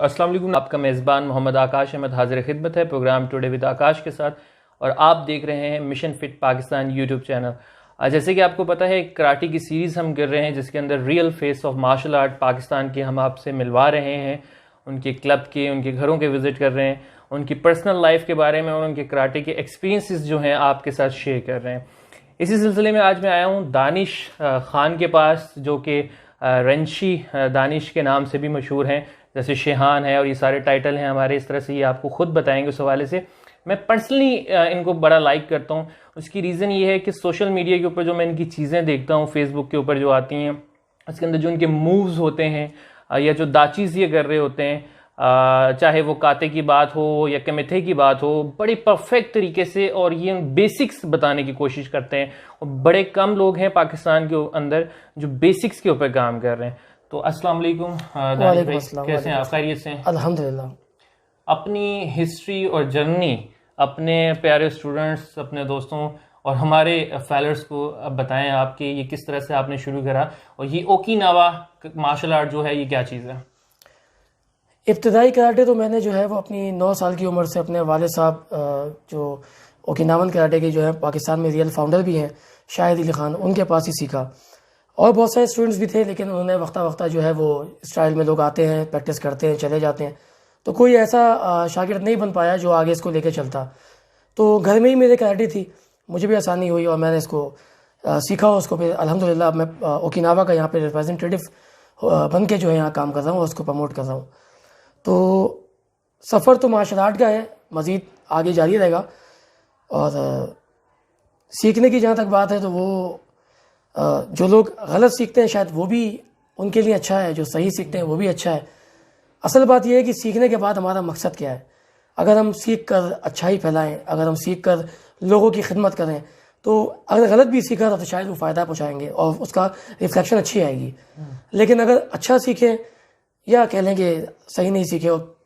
अस्सलाम वालेकुम, आपका मेज़बान मोहम्मद आकाश अहमद हाजिर खिदमत है प्रोग्राम टुडे विद आकाश के साथ। और आप देख रहे हैं mission fit Pakistan YouTube channel. जैसे कि आपको पता है, कराटे की सीरीज़ हम कर रहे हैं जिसके अंदर real face of martial art Pakistan के हम आपसे मिलवा रहे हैं। उनके क्लब के, उनके घरों के विज़िट कर रहे हैं, उनकी पर्सनल लाइफ के बारे में और उनके कराटे के एक्सपीरियंसेस जो हैं आपके साथ शेयर कर रहे हैं। इसी सिलसिले में आज मैं आया हूँ दानिश खान के पास, जो कि रंशी दानिश के नाम से भी मशहूर हैं, जैसे शेहान है और ये सारे टाइटल हैं हमारे। इस तरह से ये आपको ख़ुद बताएंगे। उस हवाले से मैं पर्सनली इनको बड़ा लाइक करता हूँ। उसकी रीज़न ये है कि सोशल मीडिया के ऊपर जो मैं इनकी चीज़ें देखता हूँ, फेसबुक के ऊपर जो आती हैं, उसके अंदर जो इनके मूव्स होते हैं या जो दाचीज़ ये कर रहे होते हैं, चाहे वो काते की बात हो या कमिथे की बात हो, बड़े परफेक्ट तरीके से और ये बेसिक्स बताने की कोशिश करते हैं। और बड़े कम लोग हैं पाकिस्तान के अंदर जो बेसिक्स के ऊपर काम कर रहे हैं। तो अस्सलाम वालेकुम दानिश भाई, कैसे हैं आप? खैरियत से? अल्हम्दुलिल्लाह। अपनी हिस्ट्री और जर्नी अपने प्यारे स्टूडेंट्स, अपने दोस्तों और हमारे फैलर्स को अब बताएं आपके ये किस तरह से आपने शुरू करा, और ये ओकिनावा मार्शल आर्ट जो है ये क्या चीज़ है? इब्तदाई कराटे तो मैंने जो है वो अपनी 9 साल की उम्र से अपने वाले साहब जो ओकिनावन कराटे के जो है पाकिस्तान में रियल फाउंडर भी हैं, शाहिद अली खान, उनके पास ही सीखा। और बहुत सारे स्टूडेंट्स भी थे, लेकिन उन्होंने वक्ता वक्ता जो है वो स्टाइल में लोग आते हैं, प्रैक्टिस करते हैं, चले जाते हैं, तो कोई ऐसा शागिर्द नहीं बन पाया जो आगे इसको लेके चलता। तो घर में ही मेरे कराटे थी, मुझे भी आसानी हुई और मैंने इसको सीखा। उसको फिर अल्हम्दुलिल्लाह मैं ओकिनावा का यहाँ पे रिप्रेजेंटेटिव बन के जो है यहाँ काम कर रहा हूँ और उसको प्रमोट कर रहा हूँ। तो सफ़र तो मार्शल आर्ट का है, मज़ीद आगे जारी रहेगा। और सीखने की जहाँ तक बात है तो वो जो लोग गलत सीखते हैं शायद वो भी उनके लिए अच्छा है, जो सही सीखते हैं वो भी अच्छा है। असल बात यह है कि सीखने के बाद हमारा मकसद क्या है। अगर हम सीख कर अच्छाई फैलाएं, अगर हम सीख कर लोगों की खिदमत करें, तो अगर गलत भी सीखा तो शायद वो फ़ायदा पहुँचाएंगे और उसका रिफ्लेक्शन अच्छी आएगी। लेकिन अगर अच्छा सीखें या कह लें कि सही नहीं सीखे और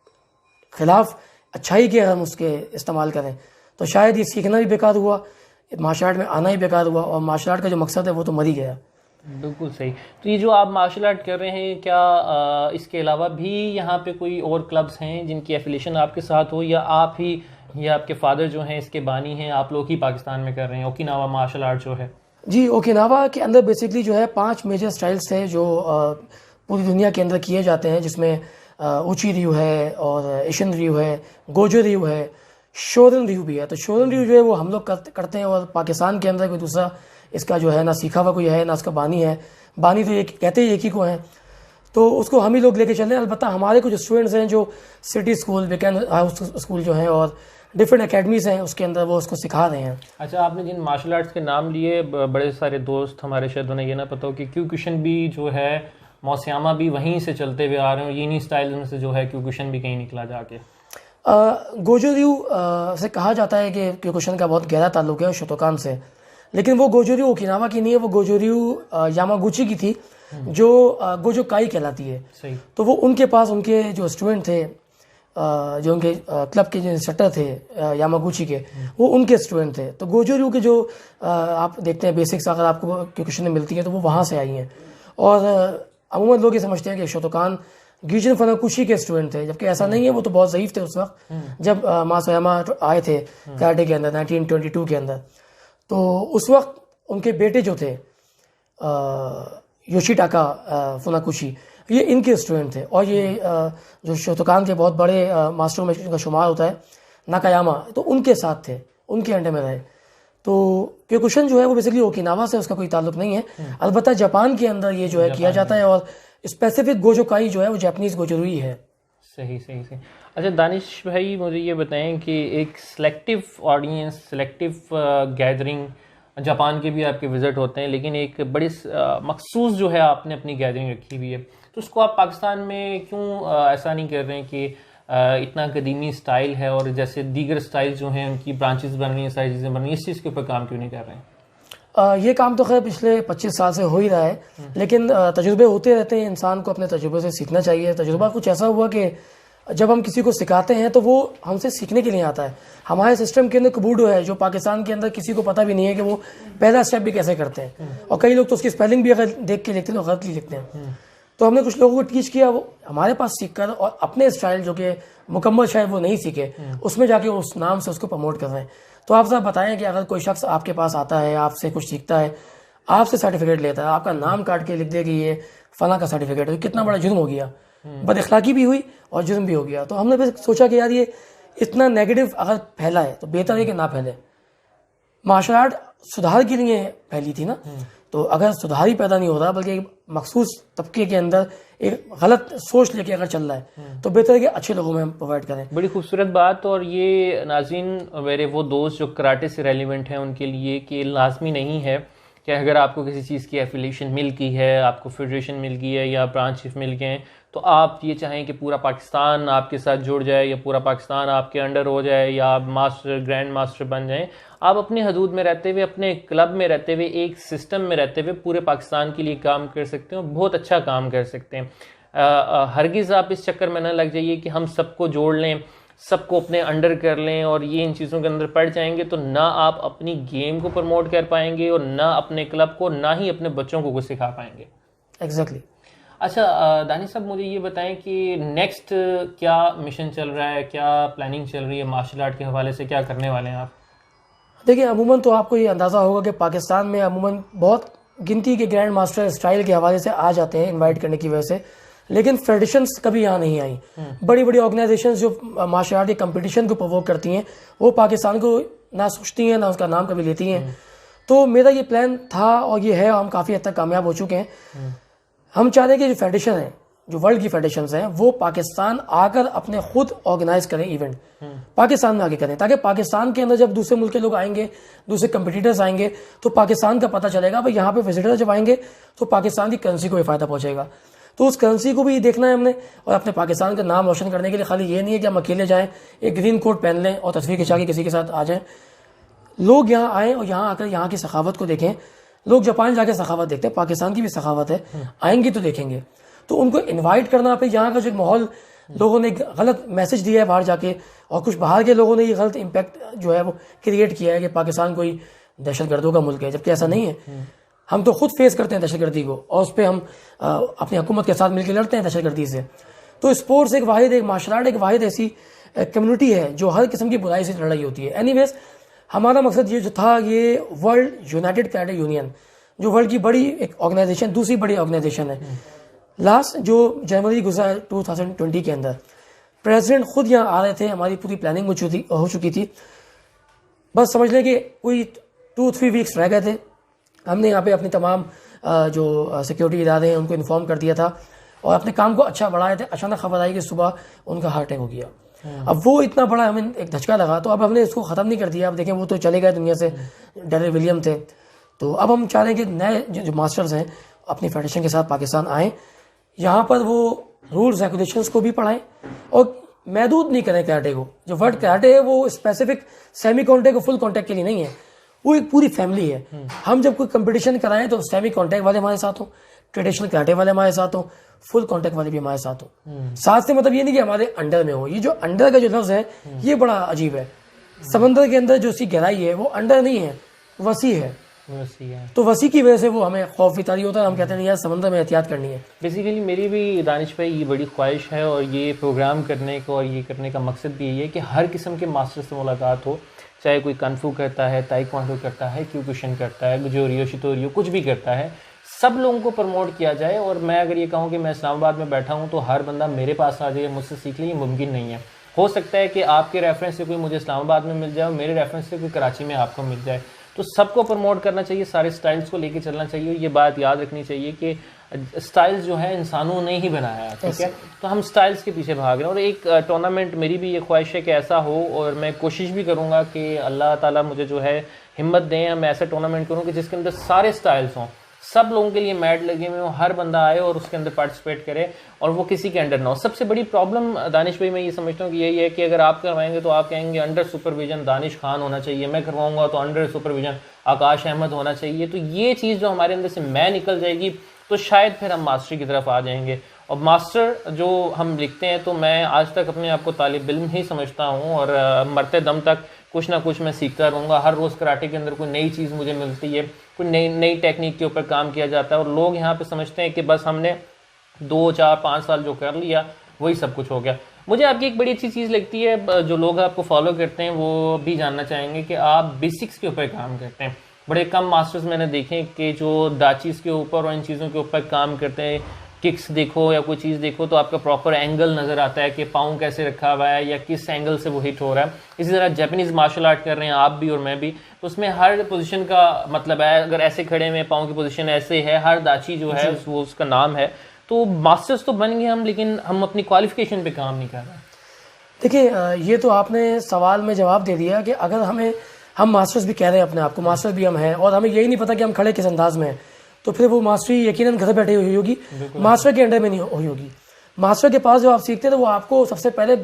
ख़िलाफ़ अच्छाई के हम उसके इस्तेमाल करें, तो शायद ये सीखना भी बेकार हुआ, मार्शल आर्ट में आना ही बेकार हुआ और मार्शल आर्ट का जो मकसद है वो तो मर ही गया। बिल्कुल सही। तो ये जो आप मार्शल आर्ट कर रहे हैं, क्या इसके अलावा भी यहाँ पे कोई और क्लब्स हैं जिनकी एफिलिएशन आपके साथ हो, या आप ही या आपके फादर जो हैं इसके बानी हैं, आप लोग ही पाकिस्तान में कर रहे हैं ओकिनावा मार्शल आर्ट जो है? जी, ओकिनावा के अंदर बेसिकली जो है 5 मेजर स्टाइल्स थे जो पूरी दुनिया के अंदर किए जाते हैं, जिसमें ऊची रियू है और एशियन रियू है, गोजो रियू है, शोरन रियू भी है। तो शोरन रियू जो है वो हम लोग करते हैं और पाकिस्तान के अंदर कोई दूसरा इसका जो है ना सीखा हुआ कोई है ना उसका बानी है। बानी तो एक कहते ही एक ही को हैं, तो उसको हम ही लोग लेके चल रहे हैं। अलबत्ता हमारे कुछ स्टूडेंट्स हैं जो city school, weekend house school जो हैं और डिफरेंट एकेडमीज़ हैं उसके अंदर वो उसको सिखा रहे हैं। अच्छा, आपने जिन मार्शल आर्ट्स के नाम लिए, बड़े सारे दोस्त हमारे शायद उन्हें ये ना पता हो कि क्यूकुशन भी जो है, मौसियामा भी वहीं से चलते हुए आ रहे हैं और यही स्टाइल में से जो है क्यूकुशन भी कहीं निकला जाके। गोजो रियू से कहा जाता है कि क्यूकुशन का बहुत गहरा ताल्लुक है शोतोकान से, लेकिन वो गोजो रियू ओकिनावा की नहीं है, वो गोजो रियू यामागुची की थी जो गोजो काई कहलाती है। सही। तो वो उनके पास उनके जो स्टूडेंट थे, जो उनके क्लब के जो इंस्ट्रक्टर थे यामागुची के, वो उनके स्टूडेंट थे। तो गोजो रियू के जो आप देखते हैं बेसिक्स अगर आपको क्यूकुशन में मिलती है तो वो वहाँ से आई हैं। और अमूमन लोग ये समझते हैं कि शोतोकान गिजन फनाकुशी के स्टूडेंट थे, जबकि ऐसा नहीं है। वो तो बहुत ज़ईफ़ थे उस वक्त जब मासोयामा आए थे कराटे के अंदर 1922 के अंदर। तो उस वक्त उनके बेटे जो थे योशिटाका फुनाकुशी, ये इनके स्टूडेंट थे। और ये जो शोतोकान के बहुत बड़े मास्टरों में इनका शुमार होता है नाकायामा, तो उनके साथ थे, उनके अंडर में रहे। तो क्यूकुशन जो है वो बेसिकली ओकिनावा से उसका कोई ताल्लुक नहीं है। अलबत्ता जापान के अंदर ये जो है किया जाता है और स्पेसिफिक गोजो काई जो है वो जापानीज़ गोजोरुई है। सही सही सही। अच्छा दानिश भाई, मुझे ये बताएं कि एक selective audience, selective gathering, Japan के भी आपके विज़िट होते हैं, लेकिन एक बड़ी मखसूस जो है आपने अपनी गैदरिंग रखी हुई है, तो उसको आप पाकिस्तान में क्यों ऐसा नहीं कर रहे हैं कि इतना कदीमी स्टाइल है और जैसे दीगर स्टाइल जो हैं उनकी ब्रांचेस बन रही हैं, सारी चीज़ें बन रही हैं, इस चीज़ के ऊपर काम क्यों नहीं कर रहे हैं? ये काम तो खैर पिछले 25 साल से हो ही रहा है, लेकिन तजुर्बे होते रहते हैं। इंसान को अपने तजुर्बे से सीखना चाहिए। तजुर्बा कुछ ऐसा हुआ कि जब हम किसी को सिखाते हैं तो वो हमसे सीखने के लिए आता है। हमारे सिस्टम के अंदर कबूडो है जो पाकिस्तान के अंदर किसी को पता भी नहीं है कि वो पहला स्टेप भी कैसे करते हैं, और कई लोग तो उसकी स्पेलिंग भी अगर देख के लिखते हैं तो गलत ही लिखते हैं। तो हमने कुछ लोगों को टीच किया, वो हमारे पास सीख कर और अपने स्टाइल जो कि मुकम्मल शायद वो नहीं सीखे, उसमें जाके उस नाम से उसको प्रमोट कर रहे हैं। तो आप साहब बताएं कि अगर कोई शख्स आपके पास आता है, आपसे कुछ सीखता है, आपसे सर्टिफिकेट लेता है, आपका नाम काट के लिख दे कि ये फला का सर्टिफिकेट है, तो कितना बड़ा जुर्म हो गया, बद अखलाकी भी हुई और जुर्म भी हो गया। तो हमने फिर सोचा कि यार ये इतना नेगेटिव अगर फैला है तो बेहतर है कि ना फैले। मार्शल आर्ट सुधार के लिए फैली थी ना, तो अगर सुधार ही पैदा नहीं हो रहा बल्कि एक मखसूस तबके के अंदर एक गलत सोच लेके अगर चल रहा है, तो बेहतर है कि अच्छे लोगों में हम प्रोवाइड करें। बड़ी खूबसूरत बात। और ये नाज़रीन मेरे वो दोस्त जो कराटे से रेलिवेंट हैं उनके लिए कि लाजमी नहीं है कि अगर आपको किसी चीज़ की एफिलिएशन मिल गई है, आपको फेडरेशन मिल गई है या ब्रांच चीफ मिल गए हैं, तो आप ये चाहें कि पूरा पाकिस्तान आपके साथ जुड़ जाए या पूरा पाकिस्तान आपके अंडर हो जाए या आप मास्टर ग्रैंड मास्टर बन जाएं, आप अपने हदूद में रहते हुए, अपने क्लब में रहते हुए, एक सिस्टम में रहते हुए पूरे पाकिस्तान के लिए काम कर सकते हैं और बहुत अच्छा काम कर सकते हैं। हरगिज़ आप इस चक्कर में न लग जाइए कि हम सबको जोड़ लें, सबको अपने अंडर कर लें और ये इन चीज़ों के अंदर पड़ जाएंगे तो ना आप अपनी गेम को प्रमोट कर पाएंगे और ना अपने क्लब को, ना ही अपने बच्चों को कुछ सिखा पाएंगे। एग्जैक्टली। अच्छा दानिश साहब, मुझे ये बताएं कि नेक्स्ट क्या मिशन चल रहा है, क्या प्लानिंग चल रही है मार्शल आर्ट के हवाले से, क्या करने वाले हैं आप? देखिए, अमूमन तो आपको ये अंदाज़ा होगा कि पाकिस्तान में अमूमन बहुत गिनती के ग्रैंड मास्टर स्टाइल के हवाले से आ जाते हैं इनवाइट करने की वजह से, लेकिन फेडरेशंस कभी यहाँ नहीं आई। बड़ी बड़ी ऑर्गेनाइजेशंस जो मार्शल आर्ट के कंपटीशन को प्रवोक करती हैं, वो पाकिस्तान को ना सोचती हैं ना उसका नाम कभी लेती हैं। तो मेरा ये प्लान था और ये है, हम काफ़ी हद तक कामयाब हो चुके हैं। हम चाह रहे हैं कि जो फेडरेशन है, जो वर्ल्ड की फेडरेशंस हैं, वो पाकिस्तान आकर अपने खुद ऑर्गेनाइज करें इवेंट, पाकिस्तान में आके करें, ताकि पाकिस्तान के अंदर जब दूसरे मुल्क के लोग आएंगे, दूसरे कंपटीटर्स आएंगे, तो पाकिस्तान का पता चलेगा। भाई यहाँ पे विजिटर जब आएंगे तो पाकिस्तान की करेंसी को भी फायदा पहुंचेगा। तो उस करेंसी को भी देखना है हमने, और अपने पाकिस्तान का नाम रोशन करने के लिए खाली ये नहीं है कि हम अकेले जाएं, एक ग्रीन कोट पहन लें और तस्वीर खिंचा के किसी के साथ आ जाएं। लोग यहाँ आएँ और यहाँ आकर यहाँ की सखावत को देखें। लोग जापान जाके सखावत देखते हैं, पाकिस्तान की भी सखावत है, आएंगे तो देखेंगे। तो उनको इनवाइट करना, फिर यहाँ का जो माहौल, लोगों ने गलत मैसेज दिया है बाहर जाके, और कुछ बाहर के लोगों ने ये गलत इम्पैक्ट जो है वो क्रिएट किया है कि पाकिस्तान कोई दहशतगर्दों का मुल्क है, जबकि ऐसा नहीं है। हम तो खुद फेस करते हैं दहशतगर्दी को, और उस पर हम अपनी हुकूमत के साथ मिलकर लड़ते हैं दहशतगर्दी से। तो स्पोर्ट्स एक वाहिद, एक मार्शल आर्ट एक वाहिद ऐसी कम्युनिटी है जो हर किस्म की बुराई से लड़ाई होती है। एनीवेज, हमारा मकसद ये जो था, ये वर्ल्ड यूनाइटेड कराटे यूनियन, जो वर्ल्ड की बड़ी एक ऑर्गेनाइजेशन, दूसरी बड़ी ऑर्गेनाइजेशन है, लास्ट जो जनवरी गुजरा 2020 के अंदर प्रेसिडेंट खुद यहाँ आ रहे थे, हमारी पूरी प्लानिंग हो चुकी थी। बस समझ लें कि कोई 2-3 वीक्स रह गए थे। हमने यहाँ पे अपनी तमाम जो सिक्योरिटी इदारे हैं उनको इन्फॉर्म कर दिया था और अपने काम को अच्छा बढ़ाए थे। अचानक खबर आई कि सुबह उनका हार्ट अटैक हो गया। अब वो इतना बड़ा हमें एक धचका लगा, तो अब हमने इसको ख़त्म नहीं कर दिया। अब देखें, वो तो चले गए दुनिया से, डेरेल विलियम थे। तो अब हम चाह रहे हैं कि नए जो मास्टर्स हैं अपनी फेडरेशन के साथ पाकिस्तान आएँ, यहाँ पर वो रूल्स रेगुलेशंस को भी पढ़ाएं और महदूद नहीं करें कराटे को। जो वर्ड कराटे है वो स्पेसिफिक सेमी कॉन्टैक्ट और फुल कॉन्टैक्ट के लिए नहीं है, वो एक पूरी फैमिली है। हम जब कोई कंपटीशन कराएं तो सेमी कॉन्टैक्ट वाले हमारे साथ हो, ट्रेडिशनल कराटे वाले हमारे साथ हो, फुल कॉन्टैक्ट वाले भी हमारे साथ हो। साथ से मतलब ये नहीं कि हमारे अंडर में हो। ये जो अंडर का जो लफ्ज़ है ये बड़ा अजीब है। समंदर के अंदर जो उसकी गहराई है वो अंडर नहीं है, वसी है। तो वसी की वजह से वो हमें खौफ भी तारी होता है। हम कहते हैं यार समंदर में एहतियात करनी है। बेसिकली मेरी भी दानिश भाई ये बड़ी ख्वाहिश है और ये प्रोग्राम करने को और ये करने का मकसद भी यही है कि हर किस्म के मास्टर से मुलाकात हो, चाहे कोई कन्फू करता है, ताइक्वांडो करता है, क्यूकुशन करता है, गुजोरियो शितोरियो कुछ भी करता है, सब लोगों को प्रमोट किया जाए। और मैं अगर ये कहूँ कि मैं इस्लामाबाद में बैठा हूँ तो हर बंदा मेरे पास आ जाए, मुझसे सीख ले, ये मुमकिन नहीं है। हो सकता है कि आपके रेफरेंस से कोई मुझे इस्लामाबाद में मिल जाए और मेरे रेफरेंस से कोई कराची में आपको मिल जाए। तो सबको प्रमोट करना चाहिए, सारे स्टाइल्स को लेके चलना चाहिए। ये बात याद रखनी चाहिए कि स्टाइल्स जो है इंसानों ने ही बनाया है, ठीक है। तो हम स्टाइल्स के पीछे भाग रहे हैं और एक टूर्नामेंट मेरी भी ये ख्वाहिश है कि ऐसा हो, और मैं कोशिश भी करूँगा कि अल्लाह ताला मुझे जो है हिम्मत दें, मैं ऐसा टूर्नामेंट करूँ कि जिसके अंदर सारे स्टाइल्स हों, सब लोगों के लिए मैट लगे हुए हों, हर बंदा आए और उसके अंदर पार्टिसिपेट करे और वो किसी के अंडर ना हो। सबसे बड़ी प्रॉब्लम दानिश भाई मैं ये समझता हूँ कि यही है कि अगर आप करवाएंगे तो आप कहेंगे अंडर सुपरविजन दानिश खान होना चाहिए, मैं करवाऊंगा तो अंडर सुपरविजन आकाश अहमद होना चाहिए। तो ये चीज़ जो हमारे अंदर से मैं निकल जाएगी तो शायद फिर हम मास्टरी की तरफ आ जाएंगे। और मास्टर जो हम लिखते हैं, तो मैं आज तक अपने आप को तालिब इल्म ही समझता हूँ और मरते दम तक कुछ ना कुछ मैं सीखता रहूँगा। हर रोज़ कराटे के अंदर कोई नई चीज़ मुझे मिलती है, कोई नई टेक्निक के ऊपर काम किया जाता है और लोग यहाँ पे समझते हैं कि बस हमने 2 4 5 साल जो कर लिया वही सब कुछ हो गया। मुझे आपकी एक बड़ी अच्छी चीज़ लगती है, जो लोग आपको फॉलो करते हैं वो भी जानना चाहेंगे कि आप बेसिक्स के ऊपर काम करते हैं। बड़े कम मास्टर्स मैंने देखे कि जो दाचीज़ के ऊपर और इन चीज़ों के ऊपर काम करते हैं। किक्स देखो या कोई चीज़ देखो तो आपका प्रॉपर एंगल नज़र आता है कि पाँव कैसे रखा हुआ है या किस एंगल से वो हिट हो रहा है। इसी तरह जापानीज़ मार्शल आर्ट कर रहे हैं आप भी और मैं भी, तो उसमें हर पोजीशन का मतलब है, अगर ऐसे खड़े में पाँव की पोजीशन ऐसे है, हर दाची जो है वो उसका नाम है। तो मास्टर्स तो बन गए हम, लेकिन हम अपनी क्वालिफिकेशन पे काम नहीं कर रहे। देखिए, ये तो आपने सवाल में जवाब दे दिया कि अगर हम मास्टर्स भी कह रहे हैं अपने आप को, मास्टर्स भी हम हैं, और हमें यही नहीं पता कि हम खड़े किस अंदाज में हैं, तो फिर वो मास्टरी यकीनन घर बैठे हुई होगी, मास्टर के अंडर में नहीं हुई होगी। मास्टर के पास जो आप सीखते हैं तो वो आपको सबसे पहले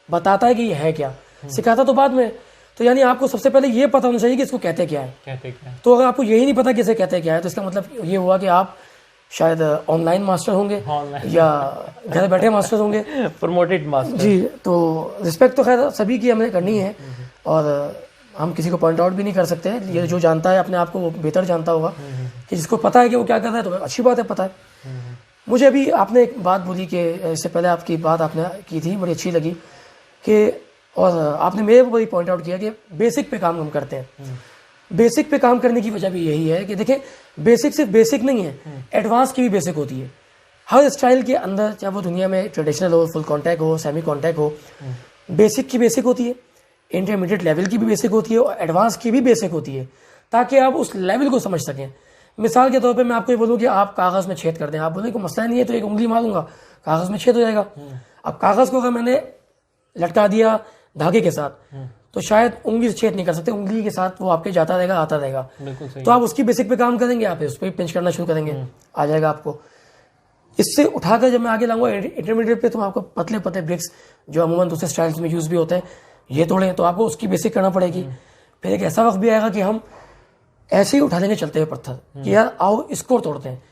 बताता है कि ये है क्या, सिखाता तो बाद में। तो यानी आपको सबसे पहले ये पता होना चाहिए कि इसको कहते क्या है। तो अगर आपको यही नहीं पता कि इसे कहते क्या है, तो इसका मतलब ये हुआ कि आप शायद ऑनलाइन मास्टर होंगे या घर बैठे मास्टर होंगे, प्रमोटेड मास्टर। जी, तो रिस्पेक्ट तो खैर सभी की हमें करनी है, और हम किसी को पॉइंट आउट भी नहीं कर सकते हैं। ये जो जानता है अपने आप को वो बेहतर जानता होगा, कि जिसको पता है कि वो क्या कर रहा है तो अच्छी बात है, पता है। मुझे अभी आपने एक बात बोली कि इससे पहले आपकी बात आपने की थी, बड़ी अच्छी लगी कि, और आपने मेरे को भी पॉइंट आउट किया कि बेसिक पे काम हम करते हैं। बेसिक पे काम करने की वजह भी यही है कि देखें, बेसिक सिर्फ बेसिक नहीं है, एडवांस की भी बेसिक होती है। हर स्टाइल के अंदर, चाहे वो दुनिया में ट्रेडिशनल हो, फुल कॉन्टैक्ट हो, सेमी कॉन्टैक्ट हो, बेसिक की बेसिक होती है, इंटरमीडिएट लेवल की भी बेसिक होती है, और एडवांस की भी बेसिक होती है, ताकि आप उस लेवल को समझ सकें। मिसाल के तौर पे मैं आपको ये बोलूँ कि आप कागज़ में छेद कर दें, आप बोलें कोई मसला नहीं है, तो एक उंगली मारूंगा कागज़ में छेद हो जाएगा। अब कागज़ को अगर मैंने लटका दिया धागे के साथ, तो शायद उंगली से छेद नहीं कर सकते, उंगली के साथ वो आपके जाता रहेगा, आता रहेगा। तो आप उसकी बेसिक पे काम करेंगे, आप उस पर पिंच करना शुरू करेंगे, आ जाएगा आपको। इससे उठाकर जब मैं आगे लाऊंगा इंटरमीडिएट पे, तो आपको पतले पतले ब्रिक्स जो अमूमन दूसरे स्टाइल्स में यूज़ भी होते हैं, ये तोड़ें, तो आपको उसकी बेसिक करना पड़ेगी। फिर एक ऐसा वक्त भी आएगा कि हम ऐसे ही उठा लेंगे चलते हुए पत्थर, कि यार आओ इसको तोड़ते हैं,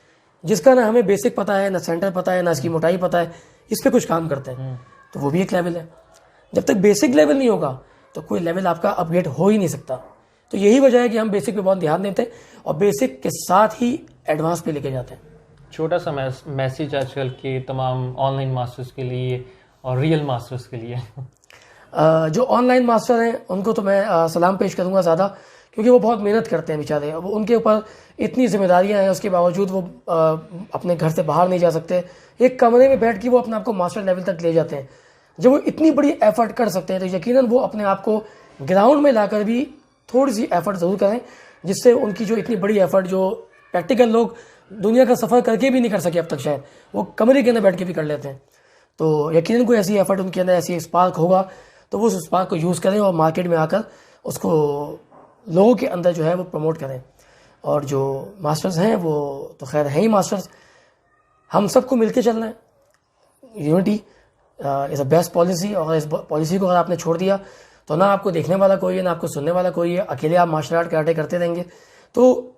जिसका ना हमें बेसिक पता है, ना सेंटर पता है, ना इसकी मोटाई पता है, इस पर कुछ काम करते हैं। तो वो भी एक लेवल है। जब तक बेसिक लेवल नहीं होगा तो कोई लेवल आपका अपग्रेड हो ही नहीं सकता। तो यही वजह है कि हम बेसिक पे बहुत ध्यान देते हैं, और बेसिक के साथ ही एडवांस पे लेके जाते हैं। छोटा सा मैसेज आजकल के तमाम ऑनलाइन मास्टर्स के लिए और रियल मास्टर्स के लिए। जो ऑनलाइन मास्टर हैं उनको तो मैं सलाम पेश करूंगा ज़्यादा, क्योंकि वो बहुत मेहनत करते हैं बेचारे। वो उनके ऊपर इतनी जिम्मेदारियां हैं, उसके बावजूद वो अपने घर से बाहर नहीं जा सकते, एक कमरे में बैठ के वो अपने आप को मास्टर लेवल तक ले जाते हैं। जब वो इतनी बड़ी एफर्ट कर सकते हैं, तो यकीनन वो अपने आप को ग्राउंड में लाकर भी थोड़ी सी एफर्ट ज़रूर करें, जिससे उनकी जो इतनी बड़ी एफर्ट जो प्रैक्टिकल लोग दुनिया का सफ़र करके भी नहीं कर सके अब तक, शायद वो कमरे के अंदर बैठ के भी कर लेते हैं। तो यकीनन कोई ऐसी एफर्ट उनके अंदर, ऐसी स्पार्क होगा, तो वो उस स्पार्क को यूज़ करें और मार्केट में आकर उसको लोगों के अंदर जो है वो प्रमोट करें। और जो मास्टर्स हैं वो तो खैर हैं ही मास्टर्स, हम सबको मिलके चलना है। Unity is a best policy, और इस पॉलिसी को अगर आपने छोड़ दिया तो ना आपको देखने वाला कोई है, ना आपको सुनने वाला कोई है, अकेले आप मार्शल आर्ट कराटे करते रहेंगे। तो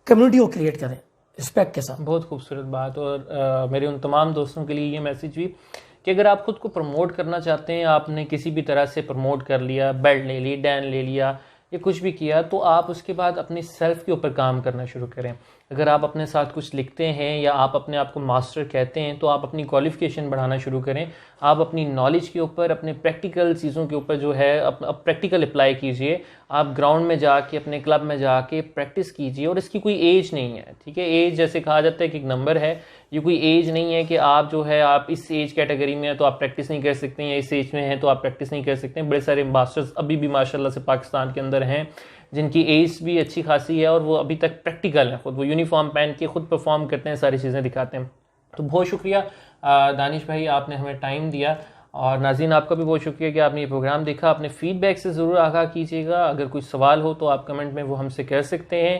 कम्युनिटी को क्रिएट करें रिस्पेक्ट के साथ। बहुत खूबसूरत बात। और मेरे उन तमाम दोस्तों के लिए ये मैसेज भी कि अगर आप खुद को प्रमोट करना चाहते हैं, आपने किसी भी तरह से प्रमोट कर लिया, बेल्ट ले ली, डैन ले लिया या कुछ भी किया, तो आप उसके बाद अपने सेल्फ के ऊपर काम करना शुरू करें। अगर आप अपने साथ कुछ लिखते हैं या आप अपने आप को मास्टर कहते हैं, तो आप अपनी क्वालिफिकेशन बढ़ाना शुरू करें। आप अपनी नॉलेज के ऊपर, अपने प्रैक्टिकल चीज़ों के ऊपर जो है अब प्रैक्टिकल अप्लाई कीजिए। आप ग्राउंड में जाके, अपने क्लब में जाके प्रैक्टिस कीजिए। और इसकी कोई एज नहीं है, ठीक है। एज जैसे कहा जाता है कि एक नंबर है, ये कोई एज नहीं है कि आप जो है आप इस एज कैटेगरी में हैं तो आप प्रैक्टिस नहीं कर सकते हैं, या इस एज में हैं तो आप प्रैक्टिस नहीं कर सकते हैं। बड़े सारे मास्टर्स अभी भी माशाल्लाह से पाकिस्तान के अंदर हैं जिनकी एज भी अच्छी खासी है और वो अभी तक प्रैक्टिकल है, खुद वो यूनिफॉर्म पहन के खुद परफॉर्म करते हैं, सारी चीज़ें दिखाते हैं। तो बहुत शुक्रिया दानिश भाई, आपने हमें टाइम दिया। और नाज़रीन आपका भी बहुत शुक्रिया कि आपने ये प्रोग्राम देखा। अपने फीडबैक से ज़रूर आगाह कीजिएगा। अगर कोई सवाल हो तो आप कमेंट में वो हमसे कह सकते हैं।